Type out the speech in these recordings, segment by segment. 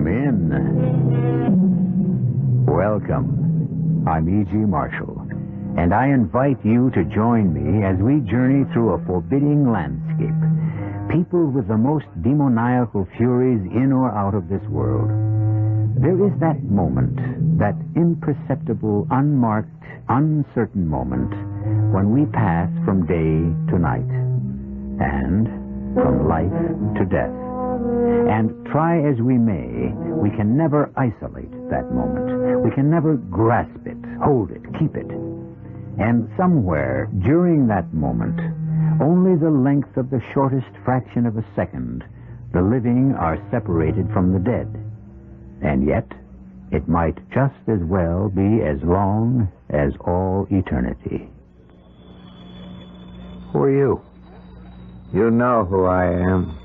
Come in. Welcome. I'm E.G. Marshall, and I invite you to join me as we journey through a forbidding landscape, peopled with the most demoniacal furies in or out of this world. There is that moment, that imperceptible, unmarked, uncertain moment, when we pass from day to night, and from life to death. And try as we may, we can never isolate that moment. We can never grasp it, hold it, keep it. And somewhere during that moment, only the length of the shortest fraction of a second, the living are separated from the dead. And yet, it might just as well be as long as all eternity. Who are you? You know who I am.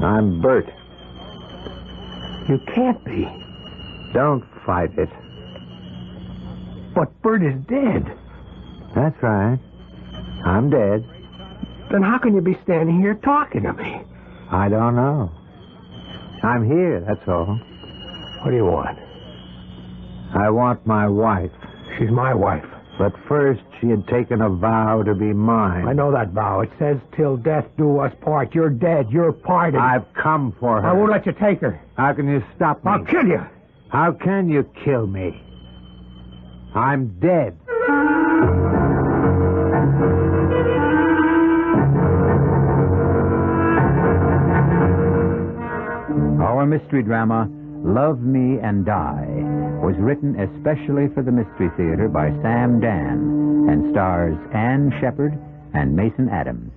I'm Bert. You can't be. Don't fight it. But Bert is dead. That's right. I'm dead. Then how can you be standing here talking to me? I don't know. I'm here, that's all. What do you want? I want my wife. She's my wife. But first, she had taken a vow to be mine. I know that vow. It says, till death do us part. You're dead. You're parted. I've come for her. I won't let you take her. How can you stop me? I'll kill you. How can you kill me? I'm dead. Our mystery drama, Love Me and Die, was written especially for the Mystery Theater by Sam Dan and stars Ann Shepard and Mason Adams.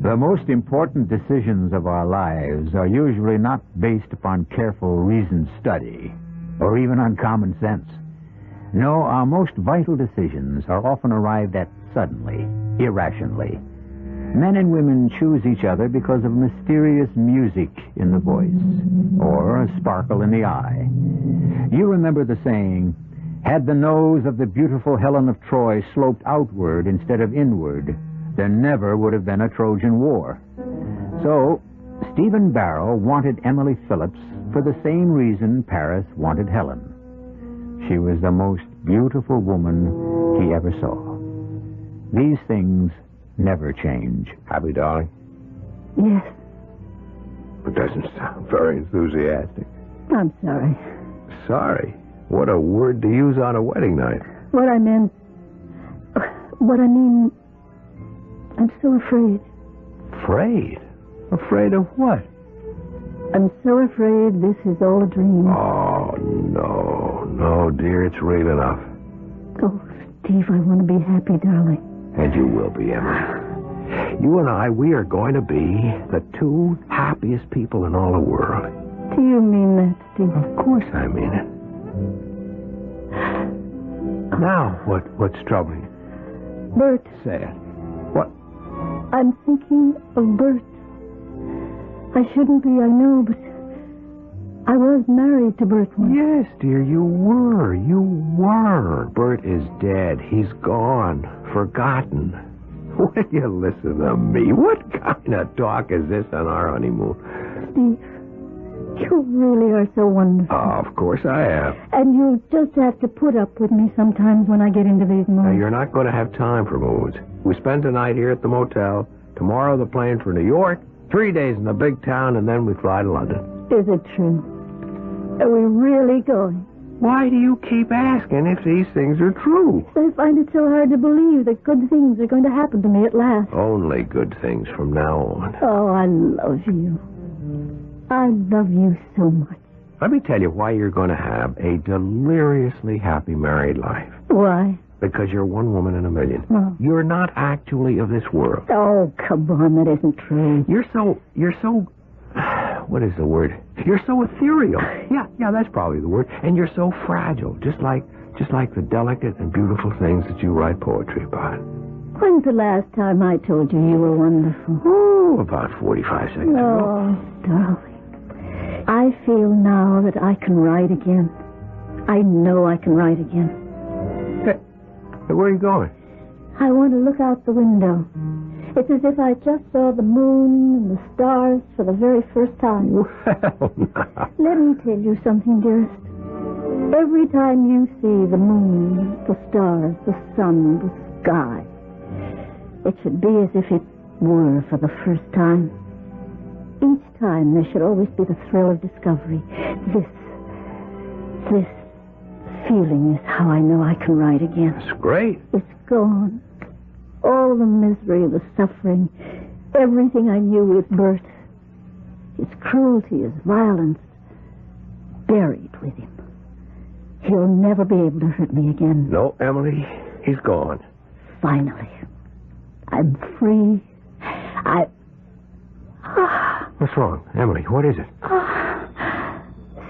The most important decisions of our lives are usually not based upon careful reasoned study or even on common sense. No, our most vital decisions are often arrived at suddenly, irrationally. Men and women choose each other because of mysterious music in the voice or a sparkle in the eye. You remember the saying, had the nose of the beautiful Helen of Troy sloped outward instead of inward, there never would have been a Trojan War. So, Stephen Barrow wanted Emily Phillips for the same reason Paris wanted Helen. She was the most beautiful woman he ever saw. These things never change. Happy, darling? Yes. It doesn't sound very enthusiastic. I'm sorry. Sorry? What a word to use on a wedding night. What I mean, I'm so afraid. Afraid? Afraid of what? I'm so afraid this is all a dream. Oh, no, dear, it's real enough. Oh, Steve, I want to be happy, darling. And you will be, Emily. You and I, we are going to be the two happiest people in all the world. Do you mean that, Steve? Of course I mean it. Now, what's troubling you? Bert. Say it. What? I'm thinking of Bert. I shouldn't be, I know, but I was married to Bert once. Yes, dear, you were. Bert is dead. He's gone. Forgotten. Will you listen to me? What kind of talk is this on our honeymoon? Steve, you really are so wonderful. Oh, of course I am. And you just have to put up with me sometimes when I get into these moods. Now, you're not going to have time for moods. We spend the night here at the motel. Tomorrow the plane for New York. 3 days in the big town, and then we fly to London. Is it true? Are we really going? Why do you keep asking if these things are true? I find it so hard to believe that good things are going to happen to me at last. Only good things from now on. Oh, I love you. I love you so much. Let me tell you why you're going to have a deliriously happy married life. Why? Because you're one woman in a million. Oh. You're not actually of this world. Oh, come on, that isn't true. You're so, what is the word? You're so ethereal. Yeah, that's probably the word. And you're so fragile, just like the delicate and beautiful things that you write poetry about. When's the last time I told you you were wonderful? Oh, about 45 seconds ago. Oh, darling. I feel now that I can write again. I know I can write again. Where are you going? I want to look out the window. It's as if I just saw the moon and the stars for the very first time. Well, now. Let me tell you something, dearest. Every time you see the moon, the stars, the sun, the sky, it should be as if it were for the first time. Each time there should always be the thrill of discovery. This feeling is how I know I can write again. That's great. It's gone. All the misery, the suffering, everything I knew with Bert. His cruelty, his violence, buried with him. He'll never be able to hurt me again. No, Emily, he's gone. Finally. I'm free. What's wrong? Emily, what is it?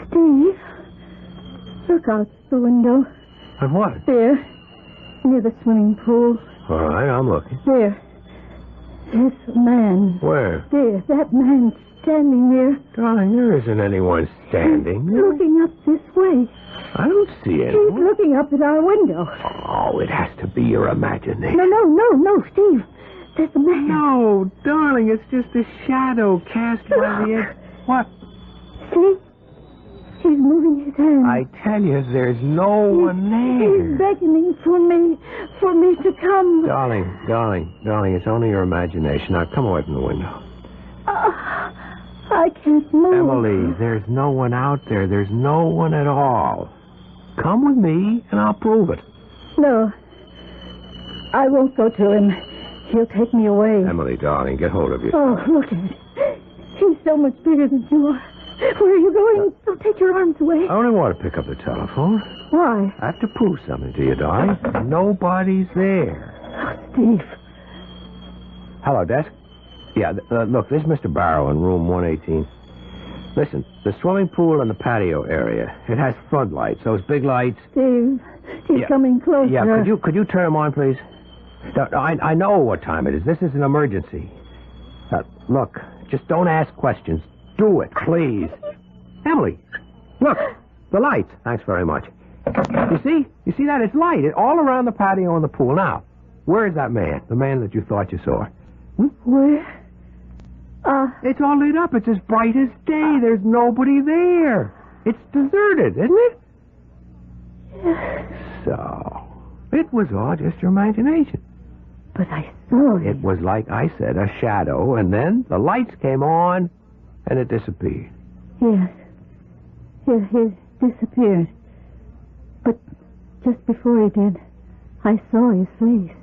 Steve, look out the window. At what? There, near the swimming pool. All right, I'm looking. There's a man. Where? There, that man standing there. Darling, there isn't anyone standing. He's looking up this way. I don't see He's anyone. looking up at our window. Oh, it has to be your imagination. No, Steve. There's a man. No, darling, it's just a shadow cast by the edge. What? See? He's moving his hand. I tell you, there's no one there. He's beckoning for me to come. Darling, it's only your imagination. Now, come away from the window. I can't move. Emily, there's no one out there. There's no one at all. Come with me, and I'll prove it. No. I won't go to him. He'll take me away. Emily, darling, get hold of yourself. Oh, look at it. He's so much bigger than you are. Where are you going? Don't take your arms away. I only want to pick up the telephone. Why? I have to prove something to you, darling. Nobody's there. Oh, Steve. Hello, desk. Yeah, look, this is Mr. Barrow in room 118. Listen, the swimming pool and the patio area, it has floodlights, those big lights. Steve, he's coming closer. Yeah, could you turn them on, please? I know what time it is. This is an emergency. Look, just don't ask questions. Do it, please. Emily, look, the lights. Thanks very much. You see that? It's light all around the patio and the pool. Now, where is that man? The man that you thought you saw? Where? It's all lit up. It's as bright as day. There's nobody there. It's deserted, isn't it? So, it was all just your imagination. But I saw him. It was like I said, a shadow, and then the lights came on, and it disappeared. Yes. He disappeared. But just before he did, I saw his face.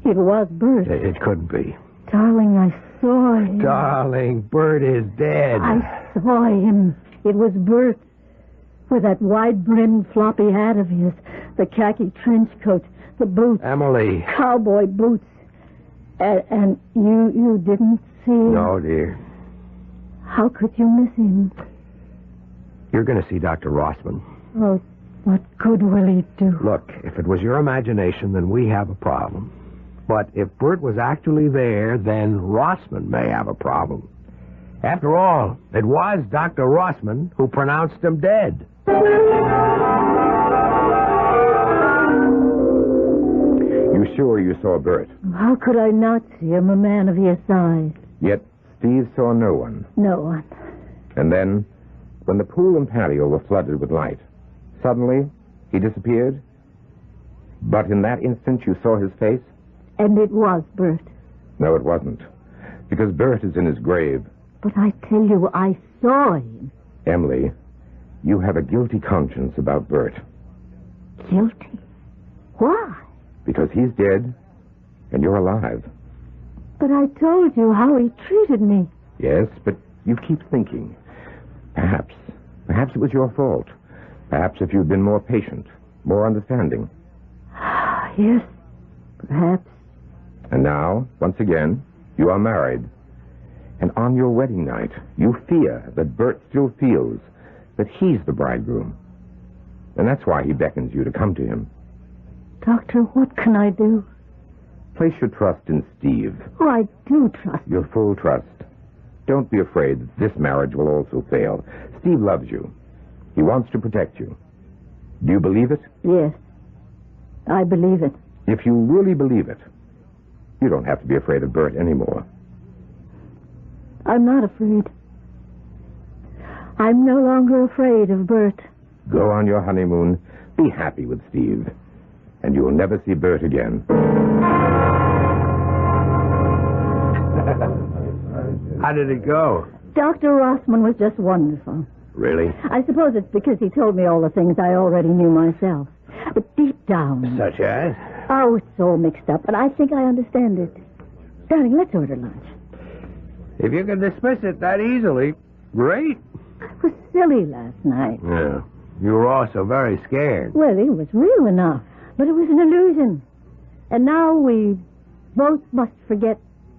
It was Bert. It couldn't be. Darling, I saw him. Darling, Bert is dead. I saw him. It was Bert. With that wide-brimmed floppy hat of his, the khaki trench coat, the boots. Emily. Cowboy boots. And you didn't see him? No, dear. How could you miss him? You're going to see Dr. Rossman. Oh, what good will he do? Look, if it was your imagination, then we have a problem. But if Bert was actually there, then Rossman may have a problem. After all, it was Dr. Rossman who pronounced him dead. You sure you saw Bert? How could I not see him, a man of his size? Yet Steve saw no one. No one. And then, when the pool and patio were flooded with light, suddenly he disappeared? But in that instant you saw his face? And it was Bert. No, it wasn't. Because Bert is in his grave. But I tell you, I saw him. Emily, you have a guilty conscience about Bert. Guilty? Why? Because he's dead, and you're alive. But I told you how he treated me. Yes, but you keep thinking. Perhaps it was your fault. Perhaps if you'd been more patient, more understanding. Yes, perhaps. And now, once again, you are married. And on your wedding night, you fear that Bert still feels that he's the bridegroom. And that's why he beckons you to come to him. Doctor, what can I do? Place your trust in Steve. Oh, I do trust. Your full trust. Don't be afraid that this marriage will also fail. Steve loves you. He wants to protect you. Do you believe it? Yes, I believe it. If you really believe it, you don't have to be afraid of Bert anymore. I'm not afraid. I'm no longer afraid of Bert. Go on your honeymoon, be happy with Steve, and you'll never see Bert again. How did it go? Dr. Rossman was just wonderful. Really? I suppose it's because he told me all the things I already knew myself. But deep down... Such as? Oh, it's all mixed up, but I think I understand it. Darling, let's order lunch. If you can dismiss it that easily, great. I was silly last night. Yeah. You were also very scared. Well, it was real enough, but it was an illusion. And now we both must forget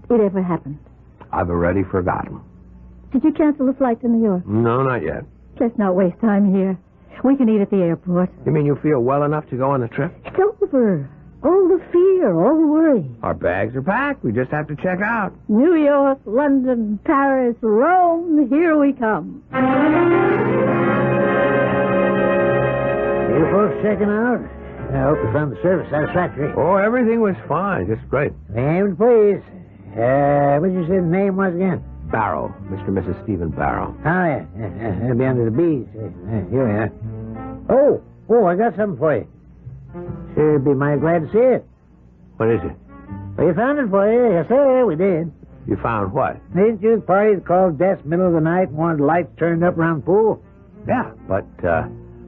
it ever happened. I've already forgotten. Did you cancel the flight to New York? No, not yet. Let's not waste time here. We can eat at the airport. You mean you feel well enough to go on the trip? It's over. All the fear, all the worry. Our bags are packed. We just have to check out. New York, London, Paris, Rome, here we come. You folks checking out? I hope you found the service satisfactory. Oh, everything was fine. Just great. Name, please. What did you say the name was again? Barrow. Mr. and Mrs. Stephen Barrow. Oh, yeah. It'll be under the B's. Here we are. Oh, I got something for you. Sure, be mighty glad to see it. What is it? Well, you found it for you. Yes, sir, we did. You found what? Didn't you the party that called Death's middle of the night and wanted the lights turned up around the pool? Yeah, but,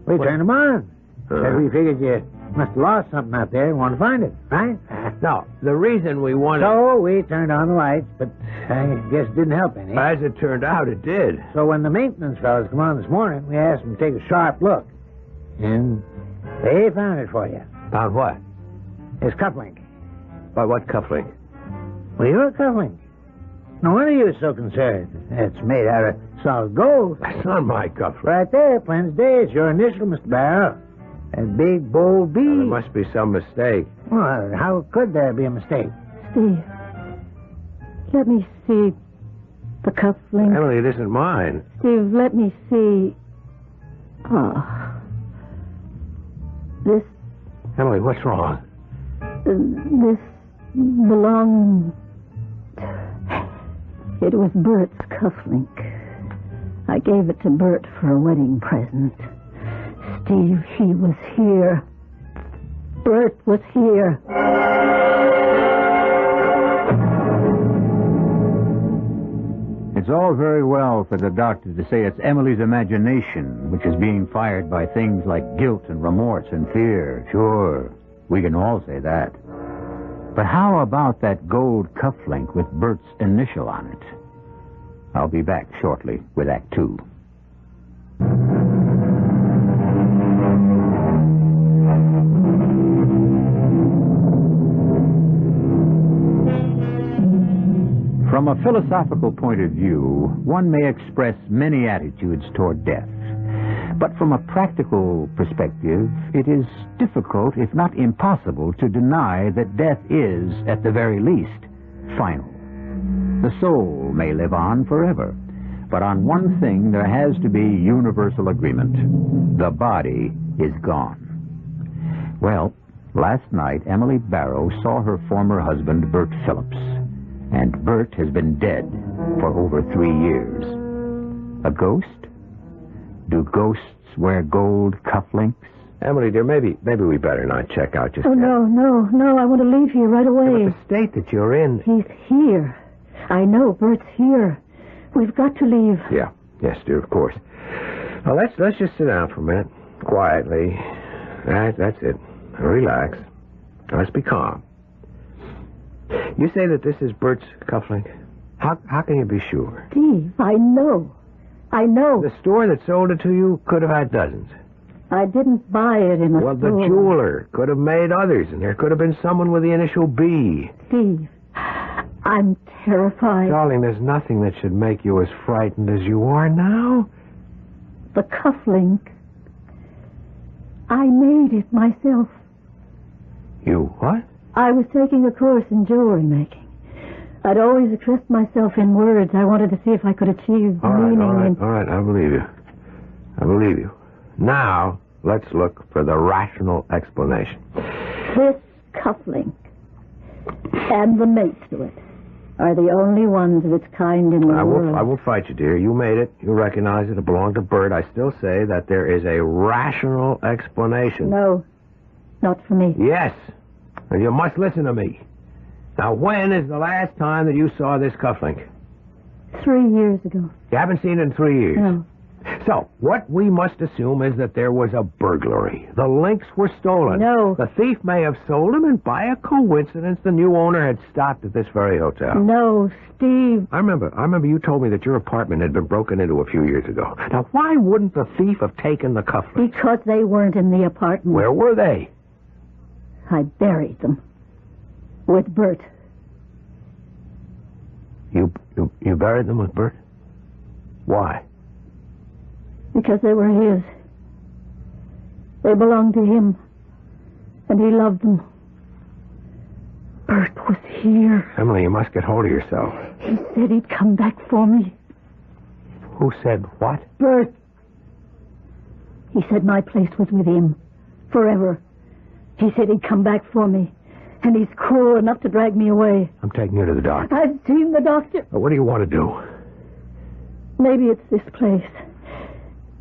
We turned them on. Uh-huh. Said we figured you must have lost something out there and wanted to find it, right? No, the reason we wanted... So we turned on the lights, but I guess it didn't help any. As it turned out, it did. So when the maintenance fellas come on this morning, we asked them to take a sharp look. And they found it for you. Found what? It's cufflink. By what cufflink? Well, your cufflink. No wonder you were so concerned. It's made out of solid gold. That's not my cufflink. Right there, plain as day. It's your initial, Mr. Barrow. That big, bold B. Well, there must be some mistake. Well, how could there be a mistake? Steve, let me see the cufflink. Emily, it isn't mine. Steve, let me see... Oh. This Emily, what's wrong? This belonged... It was Bert's cufflink. I gave it to Bert for a wedding present. Steve, he was here. Bert was here. It's all very well for the doctor to say it's Emily's imagination, which is being fired by things like guilt and remorse and fear. Sure, we can all say that. But how about that gold cufflink with Bert's initial on it? I'll be back shortly with Act 2. From a philosophical point of view, one may express many attitudes toward death. But from a practical perspective, it is difficult, if not impossible, to deny that death is, at the very least, final. The soul may live on forever, but on one thing there has to be universal agreement. The body is gone. Well, last night, Emily Barrow saw her former husband, Bert Phillips. And Bert has been dead for over 3 years. A ghost? Do ghosts wear gold cufflinks? Emily, dear, maybe we better not check out just Oh, yet. no, I want to leave here right away. But the state that you're in... He's here. I know Bert's here. We've got to leave. Yeah, yes, dear, of course. Well, let's just sit down for a minute, quietly. That's it. Relax. Let's be calm. You say that this is Bert's cufflink? How can you be sure? Steve, I know. The store that sold it to you could have had dozens. I didn't buy it in a Well, the store. jeweler could have made others, and there could have been someone with the initial B. Steve, I'm terrified. Darling, there's nothing that should make you as frightened as you are now. The cufflink. I made it myself. You what? I was taking a course in jewelry making. I'd always expressed myself in words. I wanted to see if I could achieve meaning in... All right, I believe you. Now, let's look for the rational explanation. This cufflink and the mate to it are the only ones of its kind in the world. I will fight you, dear. You made it. You recognize it. It belonged to Bert. I still say that there is a rational explanation. No, not for me. Yes. And you must listen to me. Now, when is the last time that you saw this cufflink? 3 years ago. You haven't seen it in 3 years? No. So, what we must assume is that there was a burglary. The links were stolen. No. The thief may have sold them, and by a coincidence, the new owner had stopped at this very hotel. No, Steve. I remember you told me that your apartment had been broken into a few years ago. Now, why wouldn't the thief have taken the cufflinks? Because they weren't in the apartment. Where were they? I buried them. With Bert. You buried them with Bert? Why? Because they were his. They belonged to him. And he loved them. Bert was here. Emily, you must get hold of yourself. He said he'd come back for me. Who said what? Bert. He said my place was with him. Forever. He said he'd come back for me. And he's cruel enough to drag me away. I'm taking you to the doctor. I've seen the doctor. What do you want to do? Maybe it's this place.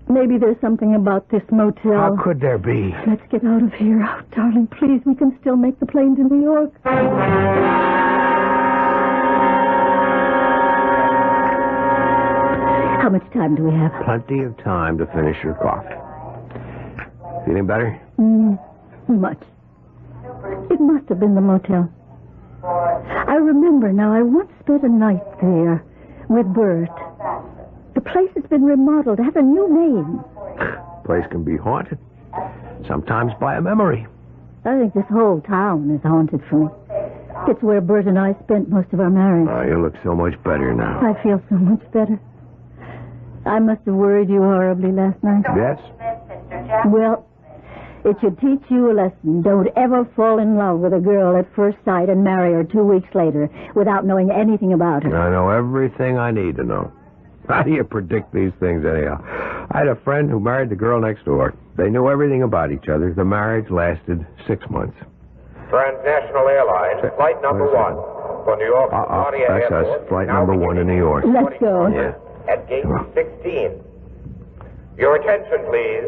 Maybe there's something about this motel. How could there be? Let's get out of here. Oh, darling, please, we can still make the plane to New York. How much time do we have? Plenty of time to finish your coffee. Feeling better? Much. It must have been the motel. I remember now, I once spent a night there with Bert. The place has been remodeled, has a new name. Place can be haunted. Sometimes by a memory. I think this whole town is haunted for me. It's where Bert and I spent most of our marriage. Oh, you look so much better now. I feel so much better. I must have worried you horribly last night. Yes? Well, it should teach you a lesson. Don't ever fall in love with a girl at first sight and marry her 2 weeks later without knowing anything about her. I know everything I need to know. How do you predict these things anyhow? I had a friend who married the girl next door. They knew everything about each other. The marriage lasted 6 months. Transnational Airlines, flight number 1 for New York LaGuardia That's Airport. us. Flight number 1 to New York. Let's go. Yeah. At gate 16. Your attention, please.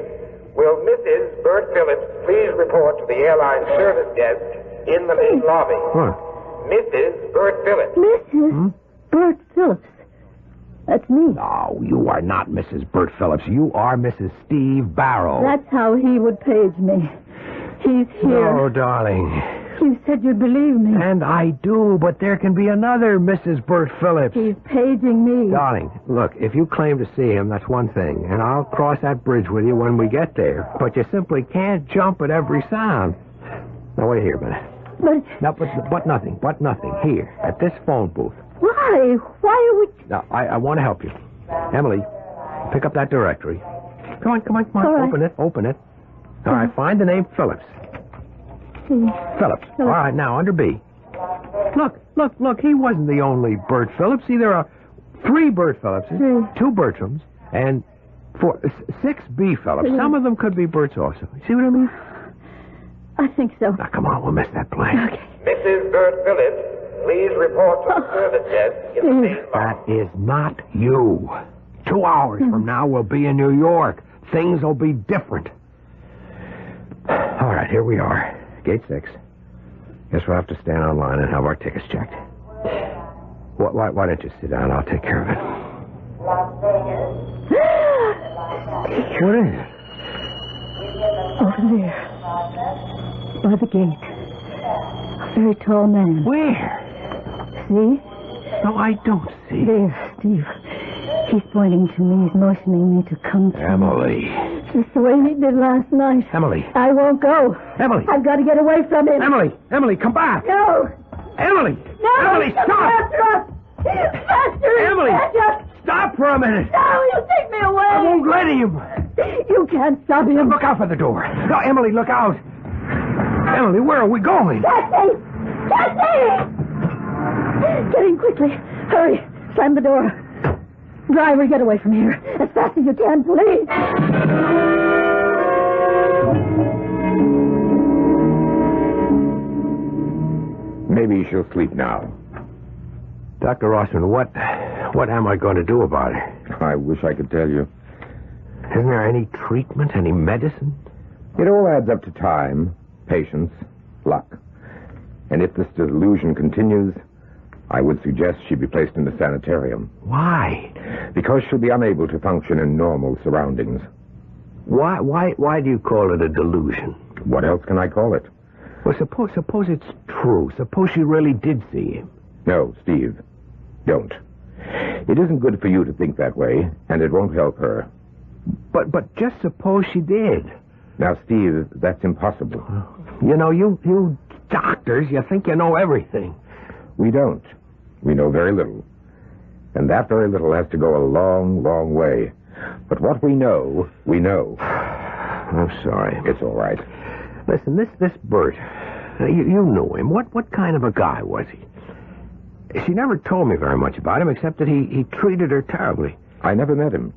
Will Mrs. Bert Phillips please report to the airline service desk in the main lobby? What? Mrs. Bert Phillips. Mrs. Bert Phillips. That's me. No, you are not Mrs. Bert Phillips. You are Mrs. Steve Barrow. That's how he would page me. He's here. Oh, darling. You said you'd believe me. And I do, but there can be another Mrs. Bert Phillips. He's paging me. Darling, look, if you claim to see him, that's one thing, and I'll cross that bridge with you when we get there. But you simply can't jump at every sound. Now, wait here a minute. But nothing. Here, at this phone booth. Why? Why are we... Now, I want to help you. Emily, pick up that directory. Come on. All right. Open it. All right, find the name Phillips. Phillips. All right, now, under B. Look, he wasn't the only Bert Phillips. See, there are 3 Bert Phillipses, 2 Bertrams, and 6 B. Phillips. Some of them could be Berts also. See what I mean? I think so. Now, come on, we'll miss that plane. Okay. Mrs. Bert Phillips, please report to the service desk in the main lobby. That is not you. 2 hours from now, we'll be in New York. Things will be different. All right, here we are. Gate 6. Guess we'll have to stand online and have our tickets checked. Why don't you sit down? I'll take care of it. What is it? Over there. By the gate. A very tall man. Where? See? No, I don't see. There, Steve. He's pointing to me. He's motioning me to come to Emily. Just the way he did last night. Emily. I won't go. Emily. I've got to get away from him. Emily, come back. No. Emily. No. Emily, stop. Faster. Emily. Faster. Stop for a minute. No, he'll take me away. I won't let him. You can't stop him. Look out for the door. No, Emily, look out. Emily, where are we going? Taxi! Get in quickly. Hurry. Slam the door. Driver, get away from here. As fast as you can, please. Maybe she'll sleep now. Dr. Rossman, what am I going to do about it? I wish I could tell you. Isn't there any treatment, any medicine? It all adds up to time, patience, luck. And if this delusion continues, I would suggest she be placed in a sanitarium. Why? Because she'll be unable to function in normal surroundings. Why do you call it a delusion? What else can I call it? Well, suppose it's true. Suppose she really did see him. No, Steve, don't. It isn't good for you to think that way, and it won't help her. But just suppose she did. Now, Steve, that's impossible. You know, you doctors, you think you know everything. We don't. We know very little. And that very little has to go a long, long way. But what we know, we know. I'm sorry. It's all right. Listen, this Bert, you knew him. What kind of a guy was he? She never told me very much about him, except that he treated her terribly. I never met him.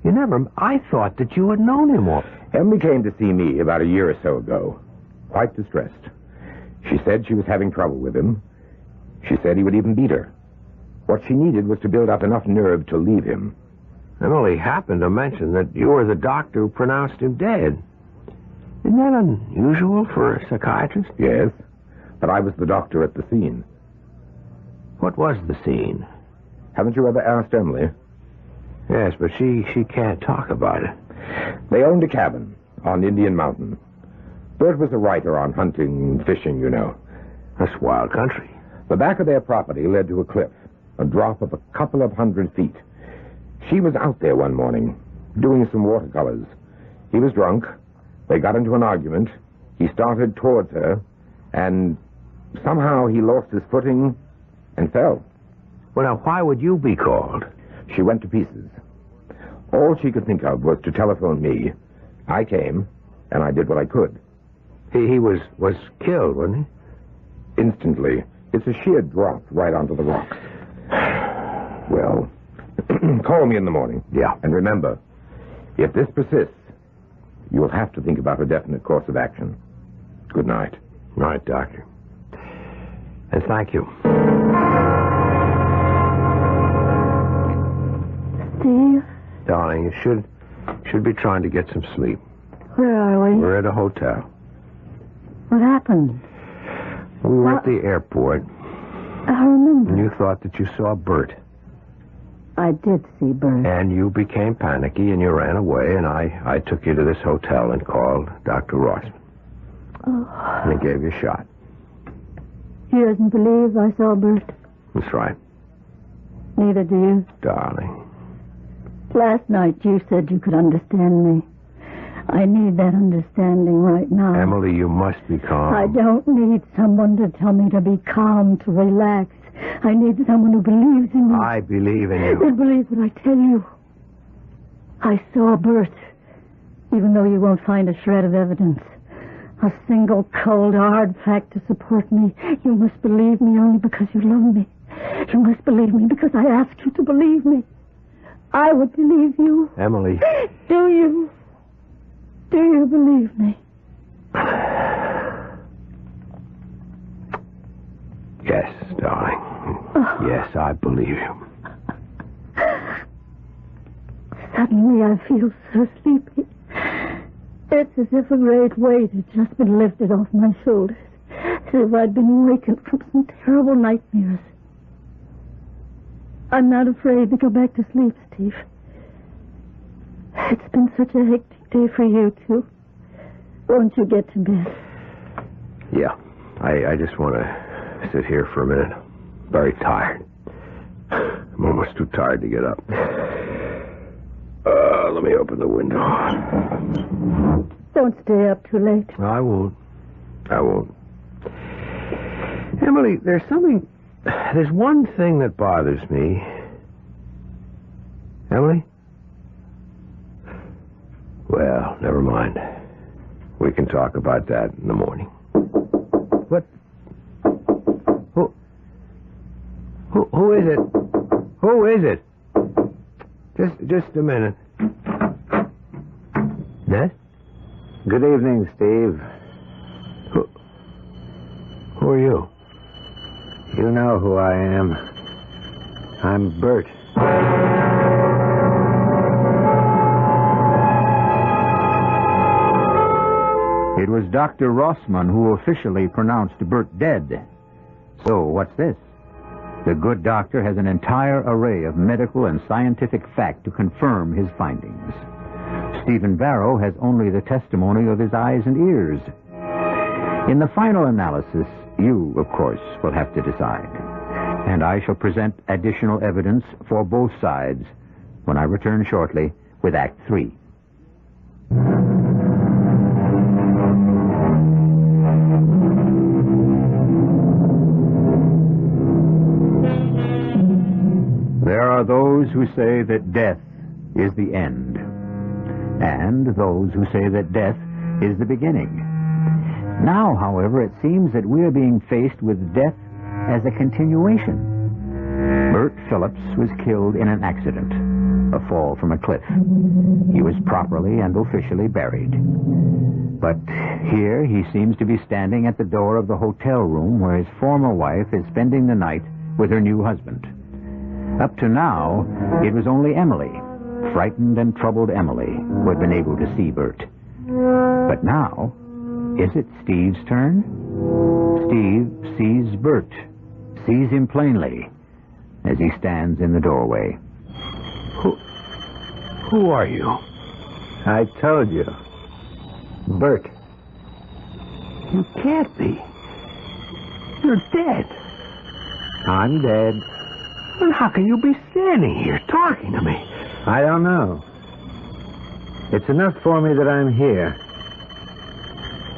You never? I thought that you had known him all. Emily came to see me about a year or so ago, quite distressed. She said she was having trouble with him. She said he would even beat her. What she needed was to build up enough nerve to leave him. Emily happened to mention that you were the doctor who pronounced him dead. Isn't that unusual for a psychiatrist? Yes, but I was the doctor at the scene. What was the scene? Haven't you ever asked Emily? Yes, but she can't talk about it. They owned a cabin on Indian Mountain. Bert was a writer on hunting and fishing, you know. That's wild country. The back of their property led to a cliff, a drop of a couple of 100 feet. She was out there one morning, doing some watercolors. He was drunk. They got into an argument. He started towards her, and somehow he lost his footing and fell. Well, now, why would you be called? She went to pieces. All she could think of was to telephone me. I came, and I did what I could. He was killed, wasn't he? Instantly. It's a sheer drop right onto the rocks. Well, call me in the morning. Yeah. And remember, if this persists, you'll have to think about a definite course of action. Good night. Right, Doctor. And thank you. Steve? Darling, you should be trying to get some sleep. Where are we? We're at a hotel. What happened? We were at the airport, I remember. and you thought that you saw Bert. I did see Bert. And you became panicky, and you ran away, and I took you to this hotel and called Dr. Rossman. Oh. And he gave you a shot. He doesn't believe I saw Bert. That's right. Neither do you. Darling. Last night you said you could understand me. I need that understanding right now. Emily, you must be calm. I don't need someone to tell me to be calm, to relax. I need someone who believes in me. I believe in you. Who believes what I tell you. I saw Bert, even though you won't find a shred of evidence. A single cold, hard fact to support me. You must believe me only because you love me. You must believe me because I asked you to believe me. I would believe you. Emily. Do you? Do you believe me? Yes, darling. Oh. Yes, I believe you. Suddenly I feel so sleepy. It's as if a great weight had just been lifted off my shoulders. As if I'd been wakened from some terrible nightmares. I'm not afraid to go back to sleep, Steve. It's been such a hectic day for you, too. Won't you get to bed? Yeah. I just want to sit here for a minute. Very tired. I'm almost too tired to get up. Let me open the window. Don't stay up too late. I won't. Emily, there's one thing that bothers me. Emily? Well, never mind. We can talk about that in the morning. What? Who is it? Who is it? Just a minute. Yes? Good evening, Steve. Who are you? You know who I am. I'm Bert. It was Dr. Rossman who officially pronounced Bert dead. So, what's this? The good doctor has an entire array of medical and scientific fact to confirm his findings. Stephen Barrow has only the testimony of his eyes and ears. In the final analysis, you, of course, will have to decide. And I shall present additional evidence for both sides when I return shortly with Act 3. There are those who say that death is the end, and those who say that death is the beginning. Now, however, it seems that we are being faced with death as a continuation. Bert Phillips was killed in an accident, a fall from a cliff. He was properly and officially buried. But here he seems to be standing at the door of the hotel room where his former wife is spending the night with her new husband. Up to now, it was only Emily, frightened and troubled Emily, who had been able to see Bert. But now, is it Steve's turn? Steve sees Bert, sees him plainly, as he stands in the doorway. Who are you? I told you. Bert. You can't be. You're dead. I'm dead. Then how can you be standing here talking to me? I don't know. It's enough for me that I'm here.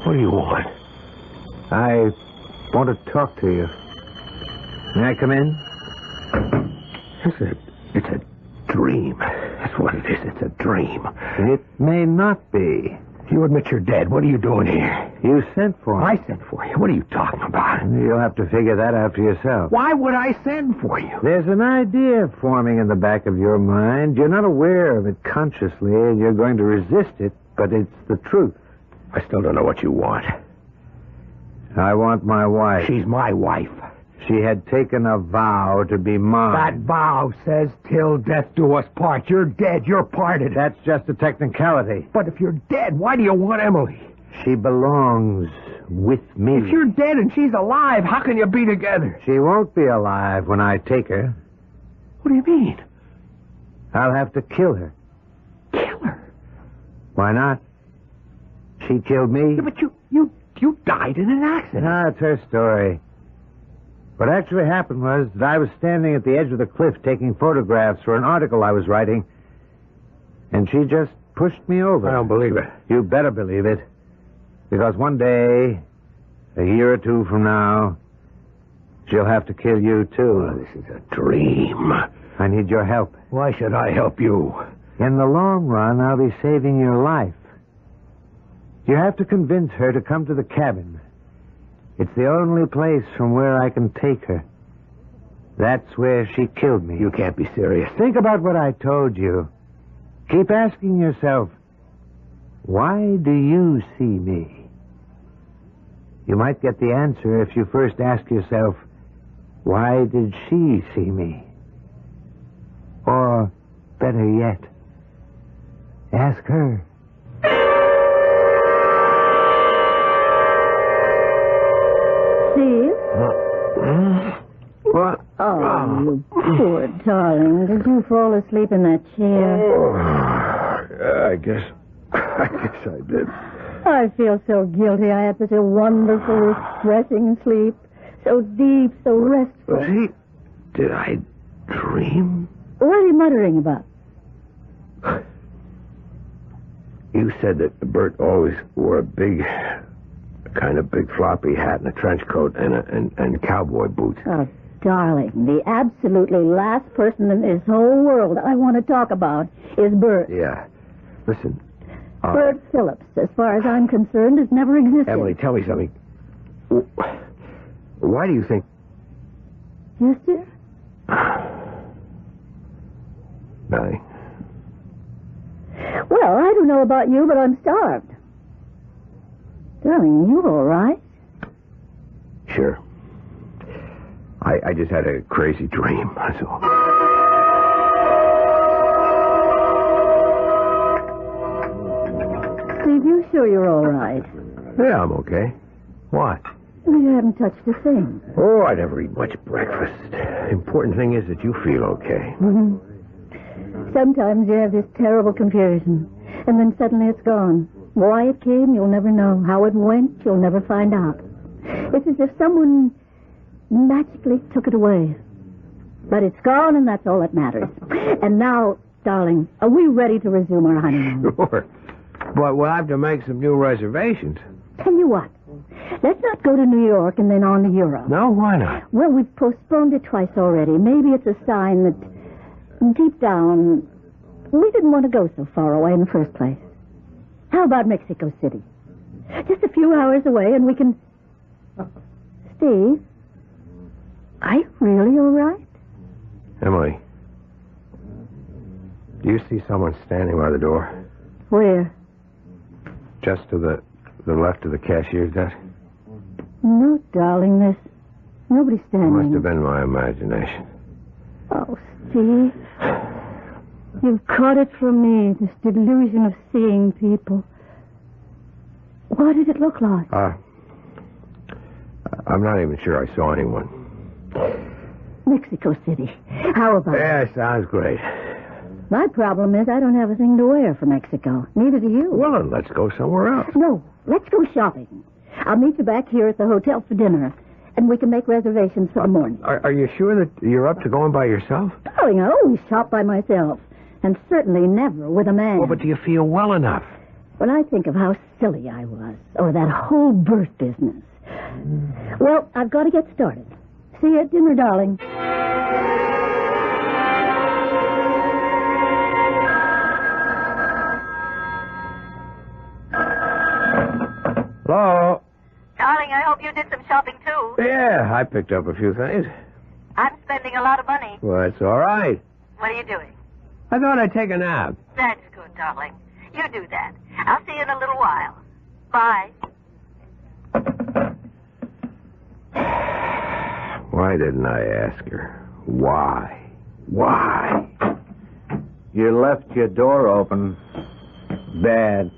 What do you want? I want to talk to you. May I come in? It's a dream. That's what it is. It's a dream. It may not be. You admit you're dead. What are you doing here? You sent for me. I sent for you. What are you talking about? You'll have to figure that out for yourself. Why would I send for you? There's an idea forming in the back of your mind. You're not aware of it consciously, and you're going to resist it, but it's the truth. I still don't know what you want. I want my wife. She's my wife. She had taken a vow to be mine. That vow says, till death do us part. You're dead. You're parted. That's just a technicality. But if you're dead, why do you want Emily? She belongs with me. If you're dead and she's alive, how can you be together? She won't be alive when I take her. What do you mean? I'll have to kill her. Kill her? Why not? She killed me. Yeah, but you died in an accident. That's her story. What actually happened was that I was standing at the edge of the cliff taking photographs for an article I was writing, and she just pushed me over. I don't believe it. You better believe it. Because one day, a year or two from now, she'll have to kill you, too. Oh, this is a dream. I need your help. Why should I help you? In the long run, I'll be saving your life. You have to convince her to come to the cabin. It's the only place from where I can take her. That's where she killed me. You can't be serious. Think about what I told you. Keep asking yourself, why do you see me? You might get the answer if you first ask yourself, why did she see me? Or, better yet, ask her. Steve? What? Oh, you poor darling. Did you fall asleep in that chair? Oh, I guess I did. I feel so guilty. I had such a wonderful, refreshing sleep. So deep, so restful. See, did I dream? What are you muttering about? You said that Bert always wore a big floppy hat and a trench coat and cowboy boots. Oh, darling, the absolutely last person in this whole world I want to talk about is Bert. Yeah. Listen. Bert Phillips, as far as I'm concerned, has never existed. Emily, tell me something. Why do you think... Yes, dear? Nothing. Well, I don't know about you, but I'm starved. Darling, you all right? Sure. I just had a crazy dream, that's all. Steve, you sure you're all right? Yeah, I'm okay. What? Well, you haven't touched a thing. Oh, I never eat much breakfast. The important thing is that you feel okay. Mm-hmm. Sometimes you have this terrible confusion, and then suddenly it's gone. Why it came, you'll never know. How it went, you'll never find out. It's as if someone magically took it away. But it's gone, and that's all that matters. And now, darling, are we ready to resume our honeymoon? Sure. But we'll have to make some new reservations. Tell you what, let's not go to New York and then on to Europe. No, why not? Well, we've postponed it twice already. Maybe it's a sign that deep down we didn't want to go so far away in the first place. How about Mexico City? Just a few hours away and we can... Steve, are you really all right? Emily, do you see someone standing by the door? Where? Just to the left of the cashier's desk? No, darling, there's nobody standing. Must have been my imagination. Oh, Steve, you've caught it from me, this delusion of seeing people. What did it look like? I'm not even sure I saw anyone. Mexico City. How about it? Yeah, sounds great. My problem is I don't have a thing to wear for Mexico. Neither do you. Well, then let's go somewhere else. No, let's go shopping. I'll meet you back here at the hotel for dinner, and we can make reservations for the morning. Are you sure that you're up to going by yourself? Darling, I always shop by myself, and certainly never with a man. Oh, but do you feel well enough? When I think of how silly I was, or that whole birth business. Well, I've got to get started. See you at dinner, darling. Hello? Darling, I hope you did some shopping, too. Yeah, I picked up a few things. I'm spending a lot of money. Well, that's all right. What are you doing? I thought I'd take a nap. That's good, darling. You do that. I'll see you in a little while. Bye. Why didn't I ask her? Why? Why? You left your door open. Bad.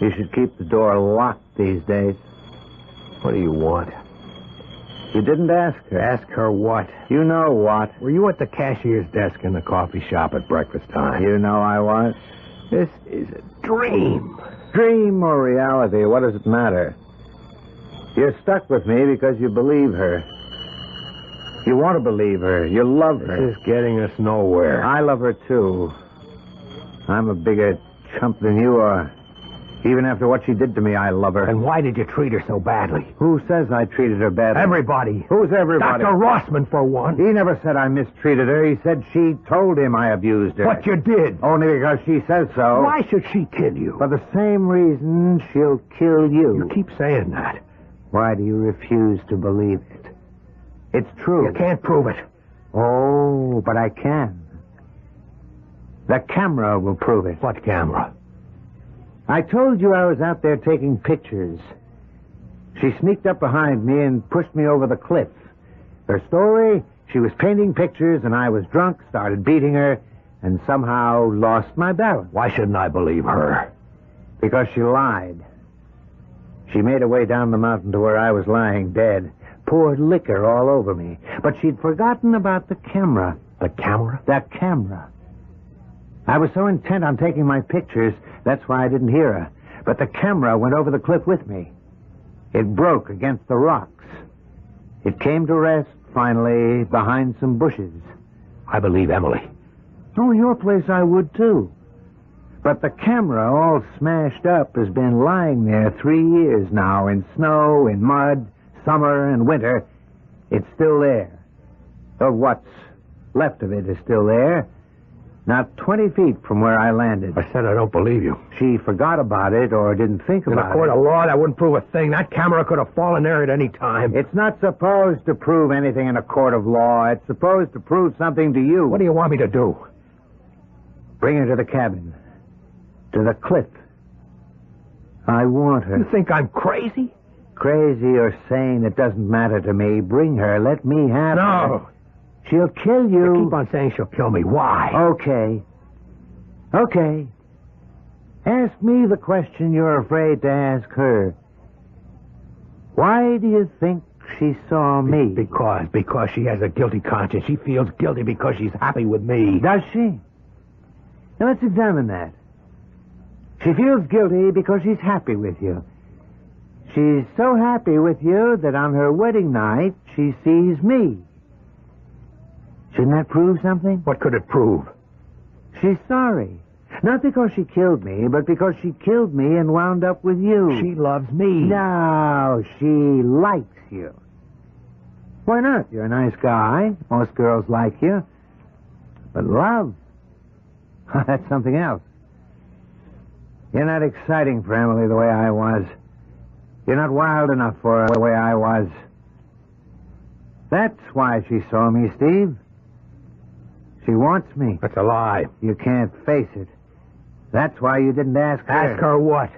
You should keep the door locked these days. What do you want? You didn't ask her. Ask her what? You know what. Were you at the cashier's desk in the coffee shop at breakfast time? You know I was. This is a dream. Dream or reality, what does it matter? You're stuck with me because you believe her. You want to believe her. You love her. This is getting us nowhere. I love her, too. I'm a bigger chump than you are. Even after what she did to me, I love her. And why did you treat her so badly? Who says I treated her badly? Everybody. Who's everybody? Dr. Rossman, for one. He never said I mistreated her. He said she told him I abused her. But you did. Only because she says so. Why should she kill you? For the same reason she'll kill you. You keep saying that. Why do you refuse to believe it? It's true. You can't prove it. Oh, but I can. The camera will prove it. What camera? I told you I was out there taking pictures. She sneaked up behind me and pushed me over the cliff. Her story, she was painting pictures and I was drunk, started beating her, and somehow lost my balance. Why shouldn't I believe her? Because she lied. She made her way down the mountain to where I was lying dead, poured liquor all over me, but she'd forgotten about the camera. The camera? That camera. I was so intent on taking my pictures, that's why I didn't hear her. But the camera went over the cliff with me. It broke against the rocks. It came to rest, finally, behind some bushes. I believe Emily. Oh, your place I would, too. But the camera, all smashed up, has been lying there 3 years now, in snow, in mud, summer and winter. It's still there. Or what's left of it is still there. Not 20 feet from where I landed. I said I don't believe you. She forgot about it or didn't think about it. In a court of law, that wouldn't prove a thing. That camera could have fallen there at any time. It's not supposed to prove anything in a court of law. It's supposed to prove something to you. What do you want me to do? Bring her to the cabin. To the cliff. I want her. You think I'm crazy? crazy or sane, it doesn't matter to me. Bring her. Let me have her. No. She'll kill you. You keep on saying she'll kill me. Why? Okay. Ask me the question you're afraid to ask her. Why do you think she saw me? Because she has a guilty conscience. She feels guilty because she's happy with me. Does she? Now let's examine that. She feels guilty because she's happy with you. She's so happy with you that on her wedding night she sees me. Shouldn't that prove something? What could it prove? She's sorry. Not because she killed me, but because she killed me and wound up with you. She loves me. No, she likes you. Why not? You're a nice guy. Most girls like you. But love? That's something else. You're not exciting for Emily the way I was. You're not wild enough for her the way I was. That's why she saw me, Steve. She wants me. That's a lie. You can't face it. That's why you didn't ask her. Ask her what?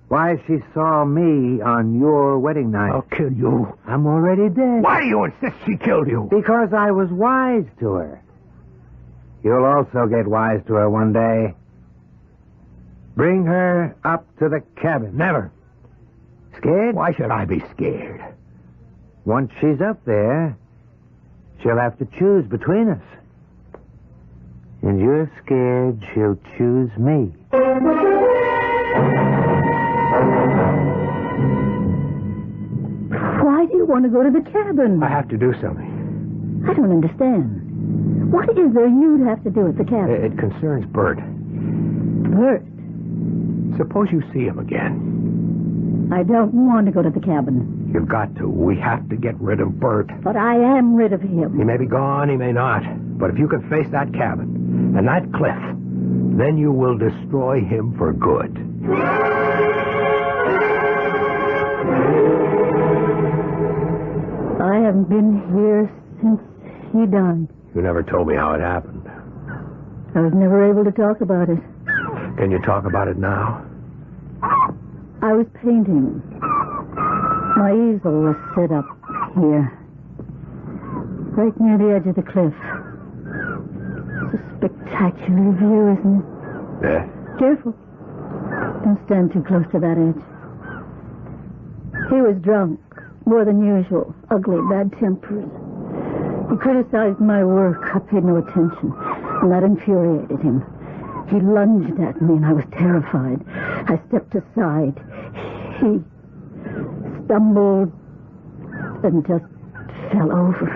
Why she saw me on your wedding night. I'll kill you. I'm already dead. Why do you insist she killed you? Because I was wise to her. You'll also get wise to her one day. Bring her up to the cabin. Never. Scared? Why should I be scared? Once she's up there, she'll have to choose between us. And you're scared she'll choose me. Why do you want to go to the cabin? I have to do something. I don't understand. What is there you'd have to do at the cabin? It concerns Bert. Bert? Suppose you see him again. I don't want to go to the cabin. You've got to. We have to get rid of Bert. But I am rid of him. He may be gone, he may not. But if you can face that cabin and that cliff, then you will destroy him for good. I haven't been here since he died. You never told me how it happened. I was never able to talk about it. Can you talk about it now? I was painting. My easel was set up here, right near the edge of the cliff. It's a spectacular view, isn't it? Yeah. Careful. Don't stand too close to that edge. He was drunk, more than usual, ugly, bad-tempered. He criticized my work. I paid no attention, and that infuriated him. He lunged at me, and I was terrified. I stepped aside. He stumbled and just fell over.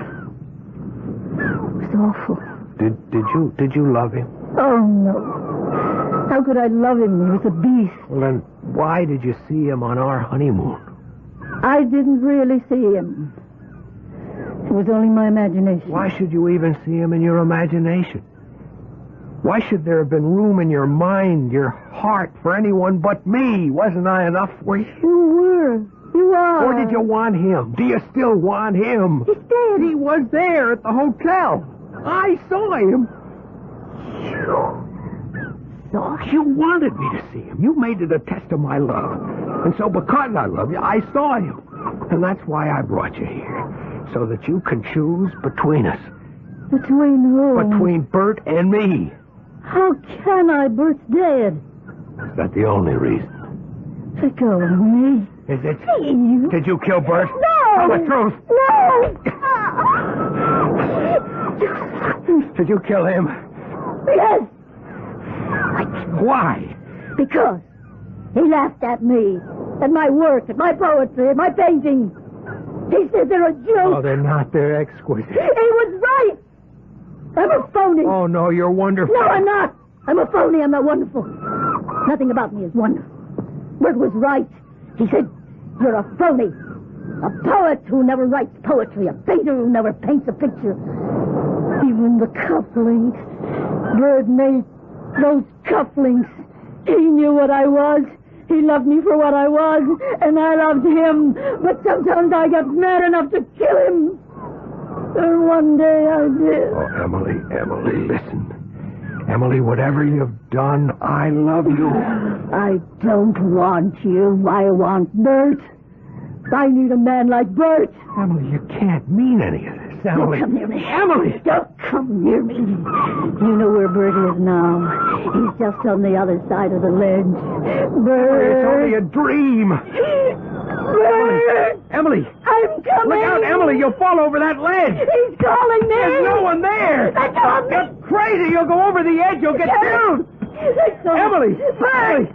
It was awful. Did you love him? Oh, no. How could I love him? He was a beast. Well, then why did you see him on our honeymoon? I didn't really see him. It was only my imagination. Why should you even see him in your imagination? Why should there have been room in your mind, your heart, for anyone but me? Wasn't I enough for you? You were. You are. Or did you want him? Do you still want him? He's dead. He was there at the hotel. I saw him. You wanted me to see him. You made it a test of my love. And so because I love you, I saw him. And that's why I brought you here. So that you can choose between us. Between whom? Between Bert and me. How can I? Bert's dead. Is that the only reason? Let go of me. Is it? Please. Did you kill Bert? No! Tell the truth. No! Did you kill him? Yes. Why? Because he laughed at me, at my work, at my poetry, at my painting. He said they're a joke. Oh, they're not. They're exquisite. He was right. I'm a phony. Oh, no, you're wonderful. No, I'm not. I'm a phony. I'm not wonderful. Nothing about me is wonderful. Bert was right. He said, you're a phony. A poet who never writes poetry. A painter who never paints a picture. Even the cufflinks. Bert made those cufflinks. He knew what I was. He loved me for what I was, and I loved him. But sometimes I got mad enough to kill him. And one day I did. Oh, Emily, listen. Emily, whatever you've done, I love you. I don't want you. I want Bert. I need a man like Bert. Emily, you can't mean any of this, Emily. Don't come near me. Emily! Don't come near me. You know where Bert is now. He's just on the other side of the ledge. Bert! It's only a dream. Bert! Emily! I'm coming! Look out, Emily! You'll fall over that ledge! He's calling me! There's no one there! Let go of me! You're crazy! You'll go over the edge! You'll get killed! Let go. Emily! Bert!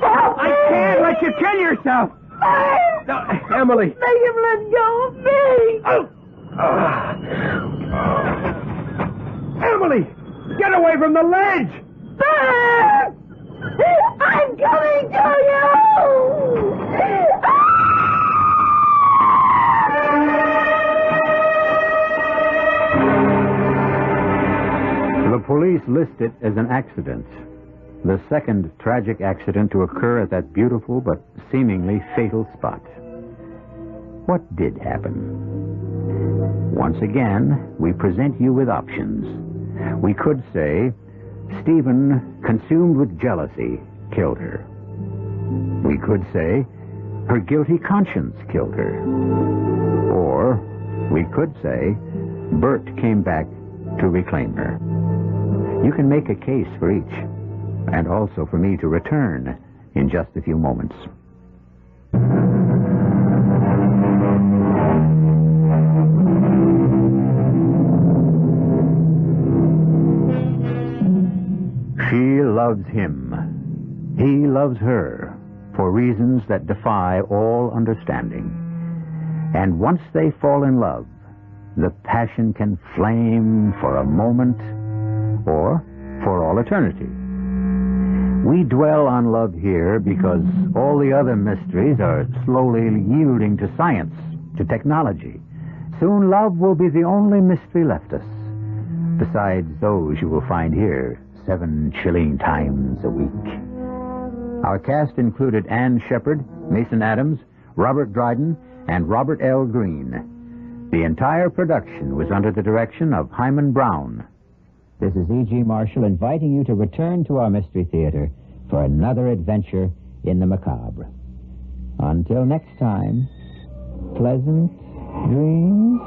Help me! I can't let you kill yourself! Bert! No, Emily! Make him let go of me! Emily! Get away from the ledge! Bert! I'm coming to you! The police list it as an accident. The second tragic accident to occur at that beautiful but seemingly fatal spot. What did happen? Once again, we present you with options. We could say, Stephen, consumed with jealousy, killed her. We could say, her guilty conscience killed her. Or we could say, Bert came back to reclaim her. You can make a case for each, and also for me to return in just a few moments. She loves him. He loves her for reasons that defy all understanding. And once they fall in love, the passion can flame for a moment or for all eternity. We dwell on love here because all the other mysteries are slowly yielding to science, to technology. Soon love will be the only mystery left us, besides those you will find here 7 chilling times a week. Our cast included Ann Shepard, Mason Adams, Robert Dryden, and Robert L. Green. The entire production was under the direction of Himan Brown. This is E.G. Marshall inviting you to return to our Mystery Theater for another adventure in the macabre. Until next time, pleasant dreams.